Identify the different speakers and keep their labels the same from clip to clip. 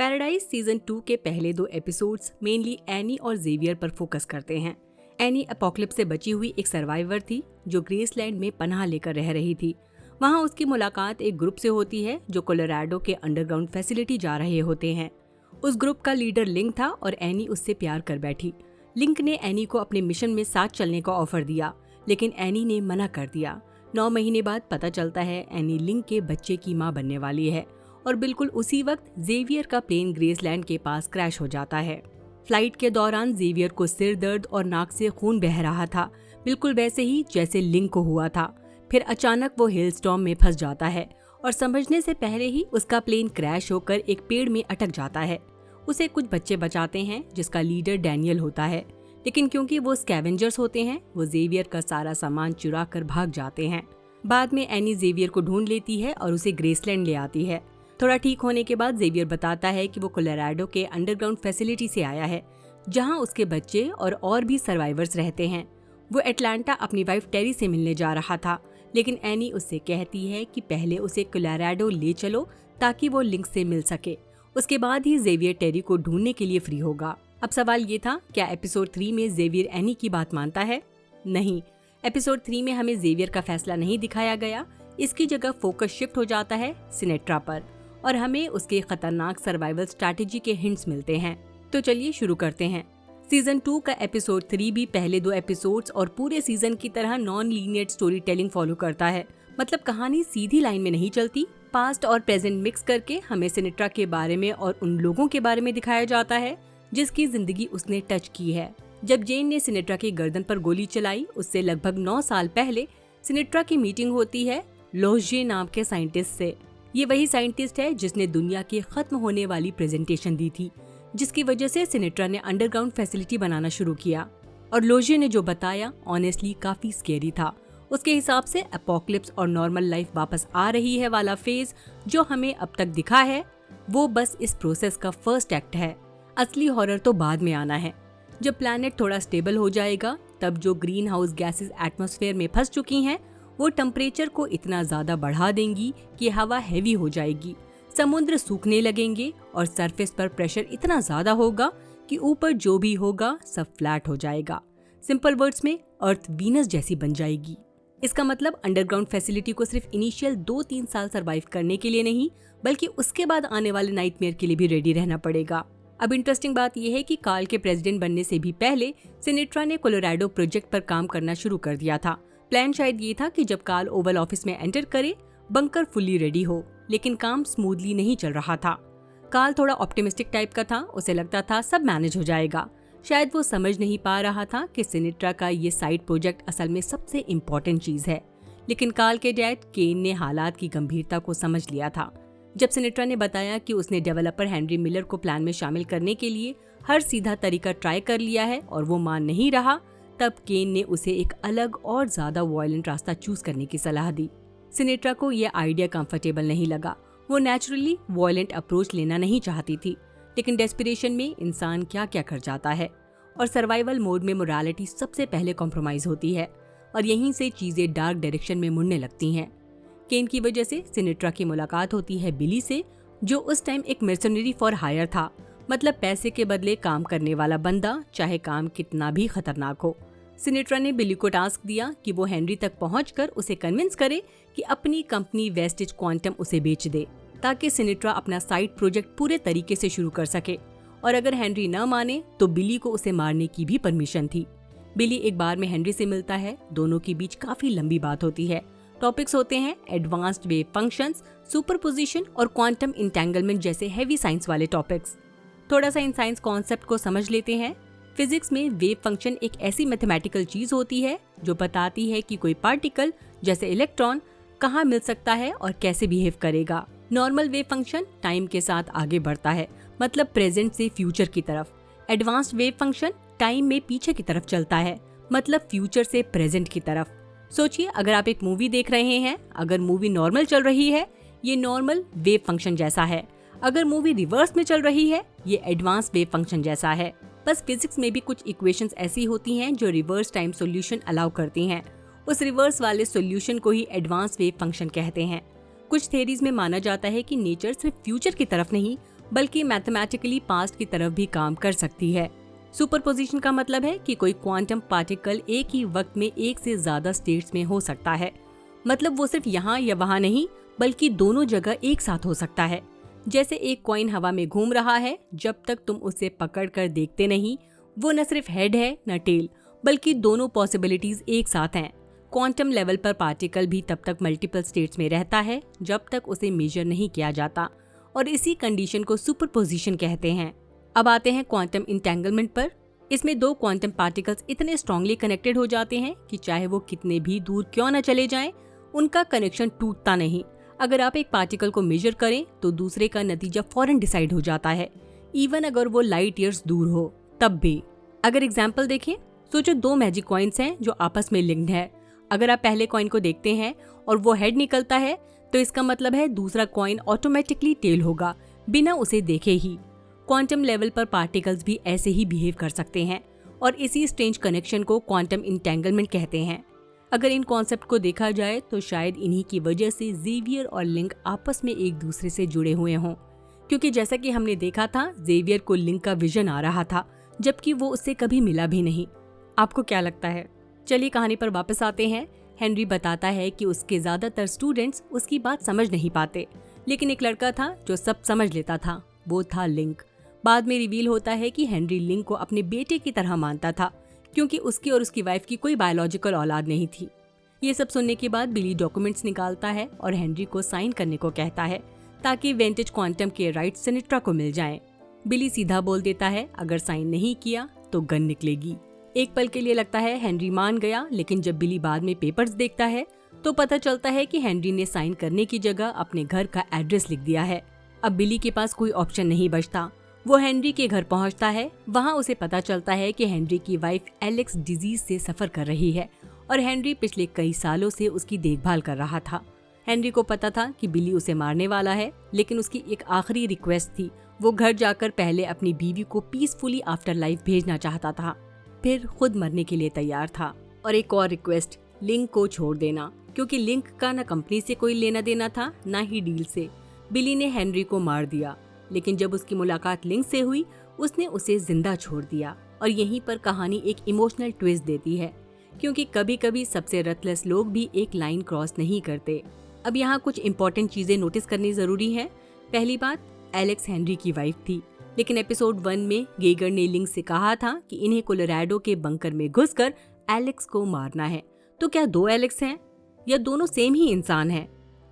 Speaker 1: Paradise season 2 के पहले 2 episodes mainly any और जेवियर पर फोकस करते हैं। एनी अपोकलिप्स से बची हुई एक सर्वाइवर थी जो ग्रेसलैंड में पनाह लेकर रह रही थी। वहां उसकी मुलाकात एक ग्रुप से होती है जो कोलोराडो के अंडरग्राउंड फैसिलिटी जा रहे होते हैं। उस ग्रुप का लीडर लिंक था और एनी उससे प्यार कर बैठी। लिंक ने एनी को अपने मिशन में साथ चलने का ऑफर दिया, लेकिन एनी ने मना कर दिया। 9 महीने बाद पता चलता है एनी लिंक के बच्चे की मां बनने वाली है और बिल्कुल उसी वक्त जेवियर का प्लेन ग्रेसलैंड के पास क्रैश हो जाता है। फ्लाइट के दौरान जेवियर को सिर दर्द और नाक से खून बह रहा था, बिल्कुल वैसे ही जैसे लिंक को हुआ था। फिर अचानक वो हेलस्टॉर्म में फंस जाता है और समझने से पहले ही उसका प्लेन क्रैश होकर एक पेड़ में अटक जाता है। उसे कुछ बच्चे बचाते हैं जिसका लीडर डैनियल होता है, लेकिन क्योंकि वो स्कैवेंजर्स होते हैं वो जेवियर का सारा सामान चुरा कर भाग जाते हैं। बाद में एनी जेवियर को ढूंढ लेती है और उसे ग्रेसलैंड ले आती है। थोड़ा ठीक होने के बाद जेवियर बताता है कि वो कोलोराडो के अंडरग्राउंड फैसिलिटी से आया है जहां उसके बच्चे और भी सर्वाइवर्स रहते हैं। वो एटलांटा अपनी वाइफ टेरी से मिलने जा रहा था, लेकिन एनी उससे कहती है कि पहले उसे कोलोराडो ले चलो ताकि वो लिंक से मिल सके। उसके बाद ही जेवियर टेरी को ढूंढने के लिए फ्री होगा। अब सवाल ये था, क्या एपिसोड 3 में जेवियर एनी की बात मानता है? नहीं, एपिसोड 3 में हमें जेवियर का फैसला नहीं दिखाया गया। इसकी जगह फोकस शिफ्ट हो जाता है सिनेट्रा पर और हमें उसके खतरनाक सर्वाइवल स्ट्रैटेजी के हिंट्स मिलते हैं। तो चलिए शुरू करते हैं। सीजन 2 का एपिसोड 3 भी पहले 2 एपिसोड्स और पूरे सीजन की तरह non linear story telling follow करता है। मतलब कहानी सीधी लाइन में नहीं चलती, पास्ट और प्रेजेंट मिक्स करके हमें सिनेट्रा के बारे में और उन लोगों के बारे में दिखाया जाता है जिसकी जिंदगी उसने टच की है। जब जेन ने सिनेट्रा की गर्दन पर गोली चलाई, उससे लगभग 9 साल पहले सिनेट्रा की मीटिंग होती है लोजे नाम के साइंटिस्ट से। ये वही साइंटिस्ट है जिसने दुनिया की खत्म होने वाली प्रेजेंटेशन दी थी, जिसकी वजह से सिनेट्रा ने अंडरग्राउंड फैसिलिटी बनाना शुरू किया। और लोजे ने जो बताया ऑनेस्टली काफी स्केरी था। उसके हिसाब से अपोकलिप्स और नॉर्मल लाइफ वापस आ रही है वाला फेज जो हमें अब तक दिखा है वो बस इस प्रोसेस का फर्स्ट एक्ट है। असली हॉरर तो बाद में आना है। जब प्लैनेट थोड़ा स्टेबल हो जाएगा तब जो ग्रीन हाउस गैसेस एटमॉस्फेयर में फंस चुकी हैं वो टेम्परेचर को इतना ज्यादा बढ़ा देंगी कि हवा हैवी हो जाएगी, समुद्र सूखने लगेंगे और सरफेस पर प्रेशर इतना ज्यादा होगा कि ऊपर जो भी होगा सब फ्लैट हो जाएगा। सिंपल वर्ड्स में अर्थ वीनस जैसी बन जाएगी। इसका मतलब अंडरग्राउंड फैसिलिटी को सिर्फ इनिशियल 2-3 साल सरवाइव करने के लिए नहीं बल्कि उसके बाद आने वाले नाइटमेयर के लिए भी रेडी रहना पड़ेगा। अब इंटरेस्टिंग बात यह है कि कार्ल के प्रेसिडेंट बनने से भी पहले सिनेट्रा ने कोलोराडो प्रोजेक्ट पर काम करना शुरू कर दिया था। प्लान शायद ये था कि जब कार्ल ओवल ऑफिस में एंटर करे बंकर फुल्ली रेडी हो, लेकिन काम स्मूथली नहीं चल रहा था। कार्ल थोड़ा ऑप्टिमिस्टिक टाइप का था, उसे लगता था सब मैनेज हो जाएगा। शायद वो समझ नहीं पा रहा था कि सिनेट्रा का ये साइड प्रोजेक्ट असल में सबसे इम्पोर्टेंट चीज है। लेकिन कार्ल के डैड केन ने हालात की गंभीरता को समझ लिया था। जब सिनेट्रा ने बताया कि उसने डेवलपर हेनरी मिलर को प्लान में शामिल करने के लिए हर सीधा तरीका ट्राई कर लिया है और वो मान नहीं रहा, तब केन ने उसे एक अलग और ज्यादा वायलेंट रास्ता चूज करने की सलाह दी। सिनेट्रा को यह आइडिया कंफर्टेबल नहीं लगा। वो नेचुरली वायलेंट अप्रोच लेना नहीं चाहती थी, लेकिन डेस्पिरेशन में इंसान क्या क्या कर जाता है और सर्वाइवल मोड में मोरालिटी सबसे पहले कॉम्प्रोमाइज होती है और यहीं से चीजें डार्क डायरेक्शन में मुड़ने लगती हैं। केन की वजह से सिनेट्रा की मुलाकात होती है बिली से, जो उस टाइम एक मर्सनरी फॉर हायर था, मतलब पैसे के बदले काम करने वाला बंदा, चाहे काम कितना भी खतरनाक हो। सिनेट्रा ने बिली को टास्क दिया कि वो हेनरी तक पहुंचकर उसे कन्विंस करे कि अपनी कंपनी वेस्टेज क्वांटम उसे बेच दे, ताकि सिनेट्रा अपना साइड प्रोजेक्ट पूरे तरीके से शुरू कर सके। और अगर हेनरी न माने तो बिली को उसे मारने की भी परमिशन थी। बिली एक बार में हेनरी से मिलता है, दोनों के बीच काफी लंबी बात होती है। टॉपिक्स होते हैं एडवांस्ड वेव फंक्शंस, सुपरपोजिशन और क्वांटम इंटेंगलमेंट जैसे हेवी साइंस वाले टॉपिक्स। थोड़ा सा इन साइंस कॉन्सेप्ट को समझ लेते हैं। फिजिक्स में वेव फंक्शन एक ऐसी मैथमेटिकल चीज होती है जो बताती है कि कोई पार्टिकल जैसे इलेक्ट्रॉन कहाँ मिल सकता है और कैसे बिहेव करेगा। नॉर्मल वेव फंक्शन टाइम के साथ आगे बढ़ता है, मतलब प्रेजेंट से फ्यूचर की तरफ। एडवांस्ड वेव फंक्शन टाइम में पीछे की तरफ चलता है, मतलब फ्यूचर से प्रेजेंट की तरफ। सोचिए, अगर आप एक मूवी देख रहे हैं, अगर मूवी नॉर्मल चल रही है ये नॉर्मल वेव फंक्शन जैसा है, अगर मूवी रिवर्स में चल रही है ये एडवांस वेव फंक्शन जैसा है। बस फिजिक्स में भी कुछ इक्वेशंस ऐसी होती हैं जो रिवर्स टाइम सॉल्यूशन अलाउ करती हैं। उस रिवर्स वाले सॉल्यूशन को ही एडवांस वेव फंक्शन कहते हैं। कुछ थेरीज में माना जाता है कि नेचर सिर्फ फ्यूचर की तरफ नहीं बल्कि मैथमेटिकली पास्ट की तरफ भी काम कर सकती है। सुपरपोजिशन का मतलब है कि कोई क्वांटम पार्टिकल एक ही वक्त में एक से ज्यादा स्टेट्स में हो सकता है। मतलब वो सिर्फ यहाँ या वहाँ नहीं, बल्कि दोनों जगह एक साथ हो सकता है। जैसे एक कॉइन हवा में घूम रहा है, जब तक तुम उसे पकड़ कर देखते नहीं, वो न सिर्फ हेड है न टेल, बल्कि दोनों पॉसिबिलिटीज एक साथ हैं। क्वांटम लेवल पर पार्टिकल भी तब तक मल्टीपल स्टेट्स में रहता है जब तक उसे मेजर नहीं किया जाता, और इसी कंडीशन को सुपरपोजिशन कहते हैं। अब आते हैं क्वांटम इंटेंगलमेंट पर। इसमें दो क्वांटम पार्टिकल्स इतने स्ट्रांगली कनेक्टेड हो जाते हैं कि चाहे वो कितने भी दूर क्यों न चले जाएं, उनका कनेक्शन टूटता नहीं। अगर आप एक पार्टिकल को मेजर करें तो दूसरे का नतीजा फौरन डिसाइड हो जाता है, इवन अगर वो लाइट ईयर्स दूर हो तब भी। अगर एग्जाम्पल देखें, सोचो दो मैजिक कॉइन्स हैं जो आपस में लिंक्ड है। अगर आप पहले कॉइन को देखते हैं और वो हेड निकलता है, तो इसका मतलब है दूसरा कॉइन ऑटोमेटिकली टेल होगा, बिना उसे देखे ही। क्वांटम लेवल पर पार्टिकल्स भी ऐसे ही बिहेव कर सकते हैं, और इसी स्ट्रेंज कनेक्शन को क्वांटम इंटेंगलमेंट कहते हैं। अगर इन कॉन्सेप्ट को देखा जाए तो शायद इन्हीं की वजह से जेवियर और लिंक आपस में एक दूसरे से जुड़े हुए हों, क्योंकि जैसा कि हमने देखा था, जेवियर को लिंक का विजन आ रहा था, जबकि वो उससे कभी मिला भी नहीं। आपको क्या लगता है? चलिए कहानी पर वापस आते हैं। हेनरी बताता है कि उसके ज्यादातर स्टूडेंट्स उसकी बात समझ नहीं पाते, लेकिन एक लड़का था जो सब समझ लेता था, वो था लिंक। बाद में रिवील होता है कि हेनरी लिंक को अपने बेटे की तरह मानता था, क्योंकि उसकी और उसकी वाइफ की कोई बायोलॉजिकल औलाद नहीं थी। ये सब सुनने के बाद बिली डॉक्यूमेंट्स निकालता है और हेनरी को साइन करने को कहता है, ताकि वेंटेज क्वांटम के राइट्स सिनेट्रा को मिल जाएं। बिली सीधा बोल देता है, अगर साइन नहीं किया तो गन निकलेगी। एक पल के लिए लगता है हेनरी मान गया, लेकिन जब बिली बाद में पेपर्स देखता है तो पता चलता है कि हेनरी ने साइन करने की जगह अपने घर का एड्रेस लिख दिया है। अब बिली के पास कोई ऑप्शन नहीं बचता। वो हेनरी के घर पहुंचता है। वहां उसे पता चलता है कि हेनरी की वाइफ एलेक्स डिजीज से सफर कर रही है, और हेनरी पिछले कई सालों से उसकी देखभाल कर रहा था। हेनरी को पता था कि बिली उसे मारने वाला है, लेकिन उसकी एक आखिरी रिक्वेस्ट थी। वो घर जाकर पहले अपनी बीवी को पीसफुली आफ्टर लाइफ भेजना चाहता था, फिर खुद मरने के लिए तैयार था। और एक और रिक्वेस्ट, लिंक को छोड़ देना, क्योंकि लिंक का न कंपनी से कोई लेना देना था, न ही डील से। बिली ने हेनरी को मार दिया, लेकिन जब उसकी मुलाकात लिंक से हुई, उसने उसे जिंदा छोड़ दिया। और यहीं पर कहानी एक इमोशनल ट्विस्ट देती है, क्योंकि कभी कभी सबसे रथलेस लोग भी एक लाइन क्रॉस नहीं करते। अब यहाँ कुछ इम्पोर्टेंट चीजें नोटिस करनी जरूरी है। पहली बात, एलेक्स हेनरी की वाइफ थी, लेकिन एपिसोड 1 में गेगर ने लिंक से कहा था कि इन्हें कोलोराडो के बंकर में घुसकर एलेक्स को मारना है। तो क्या दो एलेक्स हैं, या दोनों सेम ही इंसान हैं?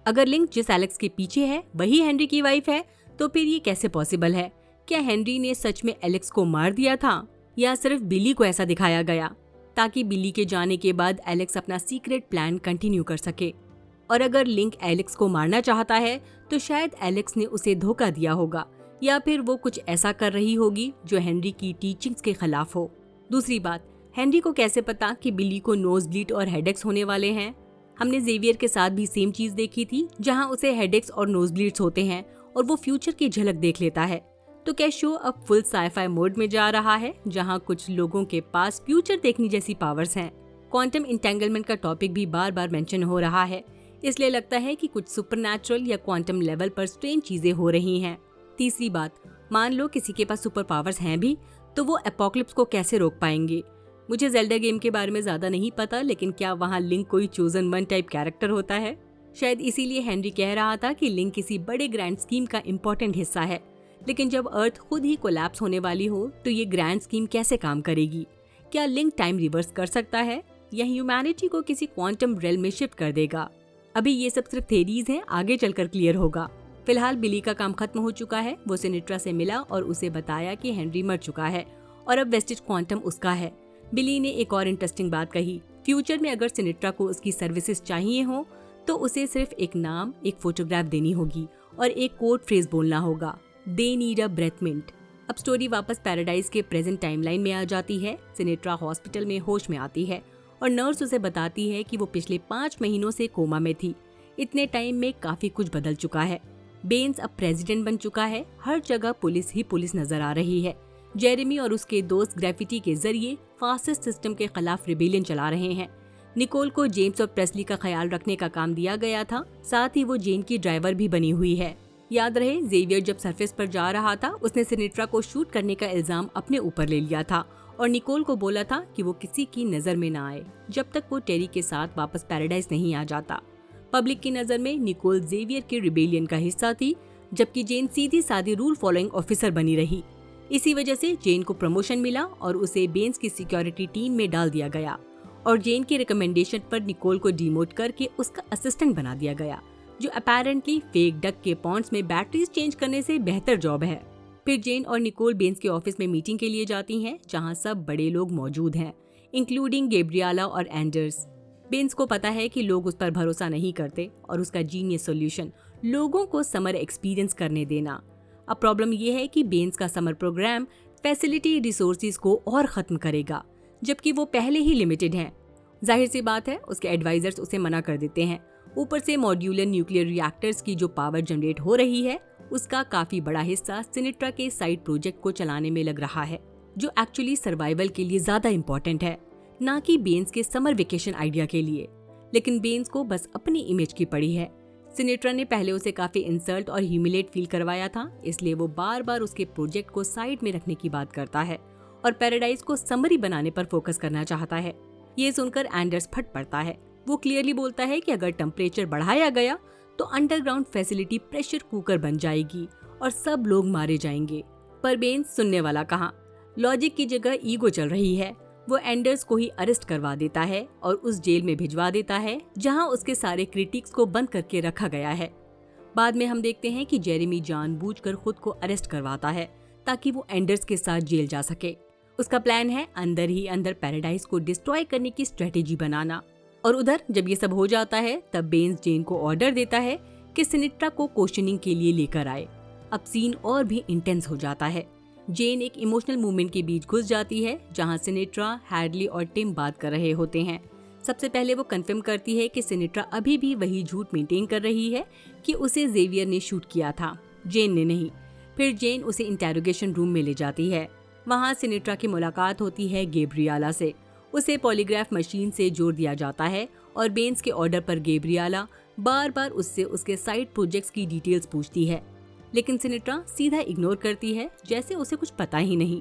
Speaker 1: अगर लिंक जिस एलेक्स के पीछे है वही हेनरी की वाइफ है, तो फिर ये कैसे पॉसिबल है? क्या हेनरी ने सच में एलेक्स को मार दिया था, या सिर्फ बिली को ऐसा दिखाया गया, ताकि बिली के जाने के बाद एलेक्स अपना सीक्रेट प्लान कंटिन्यू कर सके? और अगर लिंक एलेक्स को मारना चाहता है, तो शायद एलेक्स ने उसे धोखा दिया होगा, या फिर वो कुछ ऐसा कर रही होगी जो हेनरी की टीचिंग्स के खिलाफ हो। दूसरी बात, हेनरी को कैसे पता कि बिली को नोज ब्लीड और हेडेक्स होने वाले हैं? हमने जेवियर के साथ भी सेम चीज देखी थी, जहां उसे हेडेक्स और नोज ब्लीड्स होते हैं और वो फ्यूचर की झलक देख लेता है। तो क्या शो अब फुल साइफाई मोड में जा रहा है, जहां कुछ लोगों के पास फ्यूचर देखने जैसी पावर्स हैं? क्वांटम इंटेंगलमेंट का टॉपिक भी बार बार मेंशन हो रहा है, इसलिए लगता है कि कुछ सुपरनैचुरल या क्वांटम लेवल पर स्ट्रेंज चीजें हो रही हैं। तीसरी बात, मान लो किसी के पास सुपर पावर्स हैं भी, तो वो एपोक्लिप्स को कैसे रोक पाएंगे? मुझे ज़ेल्डा गेम के बारे में ज्यादा नहीं पता, लेकिन क्या वहाँ लिंक कोई चोजन वन टाइप कैरेक्टर होता है? शायद इसीलिए हेनरी कह रहा था कि लिंक किसी बड़े ग्रैंड स्कीम का इम्पोर्टेंट हिस्सा है। लेकिन जब अर्थ खुद ही कोलैप्स होने वाली हो, तो ये ग्रैंड स्कीम कैसे काम करेगी? क्या लिंक टाइम रिवर्स कर सकता है, या ह्यूमैनिटी को किसी क्वांटम रेल में शिफ्ट कर देगा? अभी ये सब सिर्फ थेरीज हैं, आगे चलकर क्लियर होगा। फिलहाल बिली का काम खत्म हो चुका है। वो सिनेट्रा से मिला और उसे बताया कि हेनरी मर चुका है और अब वेस्टेज क्वांटम उसका है। बिली ने एक और इंटरेस्टिंग बात कही, फ्यूचर में अगर सिनेट्रा को उसकी सर्विसेज चाहिए हो, तो उसे सिर्फ एक नाम, एक फोटोग्राफ देनी होगी और एक कोड फ्रेज बोलना होगा, they need a breath mint. अब स्टोरी वापस पैराडाइज के प्रेजेंट टाइमलाइन में आ जाती है। सिनेट्रा हॉस्पिटल में होश में आती है और नर्स उसे बताती है कि वो पिछले 5 महीनों से कोमा में थी। इतने टाइम में काफी कुछ बदल चुका है। बेन्स अब प्रेसिडेंट बन चुका है, हर जगह पुलिस ही पुलिस नजर आ रही है। जेरेमी और उसके दोस्त ग्रेफिटी के जरिए फासिस्ट सिस्टम के खिलाफ रिबेलियन चला रहे हैं। निकोल को जेम्स और प्रेस्ली का ख्याल रखने का काम दिया गया था, साथ ही वो जेन की ड्राइवर भी बनी हुई है। याद रहे, जेवियर जब सरफेस पर जा रहा था उसने सिनेट्रा को शूट करने का इल्जाम अपने ऊपर ले लिया था और निकोल को बोला था कि वो किसी की नजर में ना आए जब तक वो टेरी के साथ वापस पैराडाइज नहीं आ जाता। पब्लिक की नजर में निकोल जेवियर के रिबेलियन का हिस्सा थी, जबकि जेन सीधी सादी रूल फॉलोइंग ऑफिसर बनी रही। इसी वजह से जेन को प्रमोशन मिला और उसे बेन्स की सिक्योरिटी टीम में डाल दिया गया और जेन के रिकमेंडेशन पर निकोल को डिमोट करके उसका असिस्टेंट बना दिया गया, जो अपेरेंटली फेक डक के पॉन्ड्स में बैटरीज चेंज करने से बेहतर जॉब है। फिर जेन और निकोल बेन्स के ऑफिस में मीटिंग के लिए जाती हैं, जहां सब बड़े लोग मौजूद हैं, इंक्लूडिंग गैब्रिएला और एंडर्स। बेन्स को पता है कि लोग उस पर भरोसा नहीं करते और उसका जीनियस सॉल्यूशन लोगों को समर एक्सपीरियंस करने देना। अब प्रॉब्लम यह है कि बेन्स का समर प्रोग्राम फैसिलिटी रिसोर्सेज को और खत्म करेगा, जबकि वो पहले ही लिमिटेड हैं। जाहिर सी बात है, उसके एडवाइजर्स उसे मना कर देते हैं। ऊपर से मॉड्यूलर न्यूक्लियर रिएक्टर्स की जो पावर जनरेट हो रही है उसका काफी बड़ा हिस्सा सिनेट्रा के साइड प्रोजेक्ट को चलाने में लग रहा है, जो एक्चुअली सर्वाइवल के लिए ज्यादा इम्पोर्टेंट है, ना कि बेन्स के समर वेकेशन आइडिया के लिए। लेकिन बेन्स को बस अपनी इमेज की पड़ी है। सिनेट्रा ने पहले उसे काफी इंसल्ट और ह्यूमिलेट फील करवाया था, इसलिए वो बार बार उसके प्रोजेक्ट को साइड में रखने की बात करता है और पैराडाइज को समरी बनाने पर फोकस करना चाहता है। ये सुनकर एंडर्स फट पड़ता है। वो क्लियरली बोलता है कि अगर टेम्परेचर बढ़ाया गया तो अंडरग्राउंड फैसिलिटी प्रेशर कुकर बन जाएगी और सब लोग मारे जाएंगे। पर बेन्स सुनने वाला कहाँ, लॉजिक की जगह ईगो चल रही है। वो एंडर्स को ही अरेस्ट करवा देता है और उस जेल में भिजवा देता है जहां उसके सारे क्रिटिक्स को बंद करके रखा गया है। बाद में हम देखते हैं कि जेरेमी जानबूझकर खुद को अरेस्ट करवाता है ताकि वो एंडर्स के साथ जेल जा सके। उसका प्लान है अंदर ही अंदर पैराडाइज को डिस्ट्रॉय करने की स्ट्रेटेजी बनाना। और उधर जब ये सब हो जाता है तब बेन्स जेन को ऑर्डर देता है कि सिनेट्रा को क्वेश्चनिंग के लिए लेकर आए। अब सीन और भी इंटेंस हो जाता है। जेन एक इमोशनल मूवमेंट के बीच घुस जाती है जहां सिनेट्रा, हैडली और टिम बात कर रहे होते हैं। सबसे पहले वो कंफर्म करती है कि सिनेट्रा अभी भी वही झूठ मेंटेन कर रही है कि उसे जेवियर ने शूट किया था, जेन ने नहीं। फिर जेन उसे इंटेरोगेशन रूम में ले जाती है। वहां सिनेट्रा की मुलाकात होती है गैब्रिएला से। उसे पॉलीग्राफ मशीन से जोड़ दिया जाता है और बेन्स के ऑर्डर पर गैब्रिएला बार बार उससे उसके साइड प्रोजेक्ट्स की डिटेल्स पूछती है, लेकिन सिनेट्रा सीधा इग्नोर करती है जैसे उसे कुछ पता ही नहीं।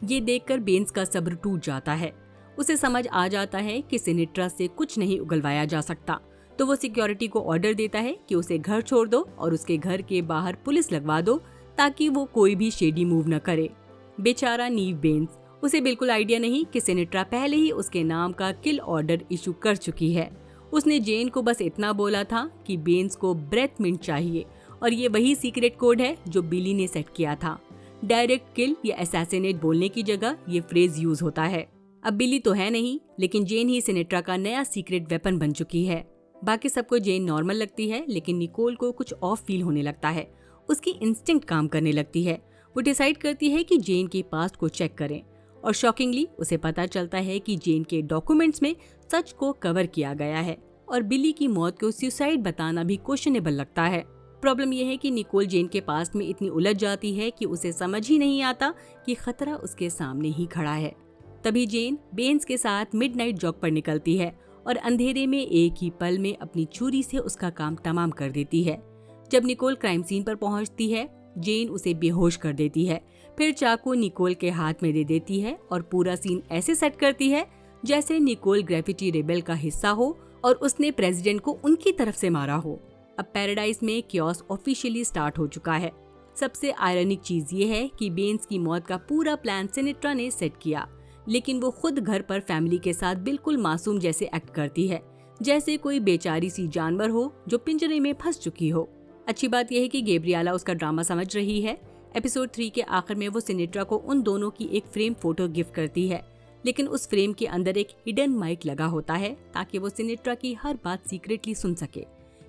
Speaker 1: ये देखकर बेन्स का सब्र टूट जाता है। उसे समझ आ जाता है कि सिनेट्रा से कुछ नहीं उगलवाया जा सकता, तो वो सिक्योरिटी को ऑर्डर देता है कि उसे घर छोड़ दो और उसके घर के बाहर पुलिस लगवा दो ताकि वो कोई भी शेडी मूव न करे। बेचारा नीव बेन्स, उसे बिल्कुल आइडिया नहीं कि सिनेट्रा पहले ही उसके नाम का किल ऑर्डर इशू कर चुकी है। उसने जेन को बस इतना बोला था कि बेन्स को ब्रेथ मिंट चाहिए और ये वही सीक्रेट कोड है जो बिली ने सेट किया था। डायरेक्ट किल या असैसिनेट बोलने की जगह ये फ्रेज यूज होता है। अब बिली तो है नहीं, लेकिन जेन ही सिनेट्रा का नया सीक्रेट वेपन बन चुकी है। बाकी सबको जेन नॉर्मल लगती है, लेकिन निकोल को कुछ ऑफ फील होने लगता है। उसकी इंस्टिंक्ट काम करने लगती है। वो डिसाइड करती है कि जेन के पास्ट को चेक करें और शॉकिंगली उसे पता चलता है कि जेन के डॉक्यूमेंट्स में सच को कवर किया गया है और बिली की मौत को सुसाइड बताना भी क्वेश्चनेबल लगता है। प्रॉब्लम यह है कि निकोल जेन के पास्ट में इतनी उलझ जाती है कि उसे समझ ही नहीं आता कि खतरा उसके सामने ही खड़ा है। तभी जेन बेन्स के साथ मिडनाइट जॉग पर निकलती है और अंधेरे में एक ही पल में अपनी छुरी से उसका काम तमाम कर देती है। जब निकोल क्राइम सीन पर पहुंचती है, जेन उसे बेहोश कर देती है, फिर चाकू निकोल के हाथ में दे देती है और पूरा सीन ऐसे सेट करती है जैसे निकोल ग्रेफिटी रेबेल का हिस्सा हो और उसने प्रेसिडेंट को उनकी तरफ से मारा हो। अब पैराडाइज में कियोस ऑफिशियली स्टार्ट हो चुका है। सबसे आयरनिक चीज ये है कि बेन्स की मौत का पूरा प्लान सिनेट्रा ने सेट किया, लेकिन वो खुद घर पर फैमिली के साथ बिल्कुल मासूम जैसे एक्ट करती है, जैसे कोई बेचारी सी जानवर हो जो पिंजरे में फंस चुकी हो। अच्छी बात यह है कि गैब्रिएला उसका ड्रामा समझ रही है। एपिसोड 3 के आखिर में वो सिनेट्रा को उन दोनों की एक फ्रेम फोटो गिफ्ट करती है, लेकिन उस फ्रेम के अंदर एक हिडन माइक लगा होता है ताकि वो सिनेट्रा की हर बात सीक्रेटली सुन सके।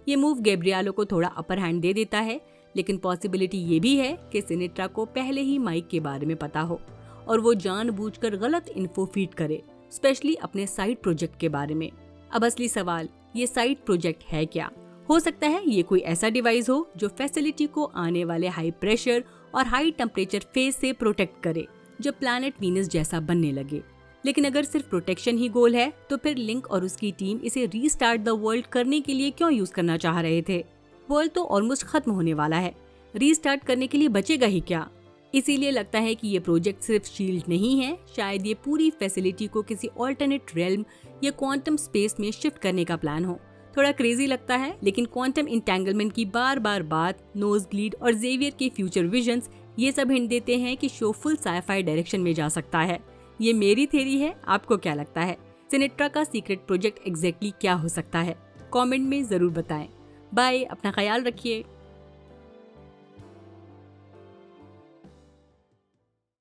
Speaker 1: ये मूव गैब्रिएला को थोड़ा अपर हैंड दे देता है, लेकिन पॉसिबिलिटी ये भी है कि सिनेट्रा को पहले ही माइक के बारे में पता हो और वो जानबूझकर गलत इन्फो फीड करे, स्पेशली अपने साइड प्रोजेक्ट के बारे में। अब असली सवाल, ये साइड प्रोजेक्ट है क्या? हो सकता है ये कोई ऐसा डिवाइस हो जो फैसिलिटी को आने वाले हाई प्रेशर और हाई टेम्परेचर फेज से प्रोटेक्ट करे जब प्लैनेट वीनस जैसा बनने लगे। लेकिन अगर सिर्फ प्रोटेक्शन ही गोल है तो फिर लिंक और उसकी टीम इसे रीस्टार्ट द वर्ल्ड करने के लिए क्यों यूज करना चाह रहे थे? वर्ल्ड तो ऑलमोस्ट खत्म होने वाला है। रीस्टार्ट करने के लिए बचेगा ही क्या। इसीलिए लगता है कि ये प्रोजेक्ट सिर्फ शील्ड नहीं है, शायद ये पूरी फैसिलिटी को किसी ऑल्टरनेट रेल्म या क्वांटम स्पेस में शिफ्ट करने का प्लान हो। थोड़ा क्रेजी लगता है, लेकिन क्वांटम इंटेंगलमेंट की बार बार बात, नोज ब्लीड और जेवियर के फ्यूचर विजन्स, ये सब हिंट देते हैं कि शो फुल साईफाई डायरेक्शन में जा सकता है। ये मेरी थ्योरी है, आपको क्या लगता है? सिनेट्रा का सीक्रेट प्रोजेक्ट एग्जैक्टली क्या हो सकता है? कमेंट में जरूर बताएं। बाय, अपना ख्याल रखिए।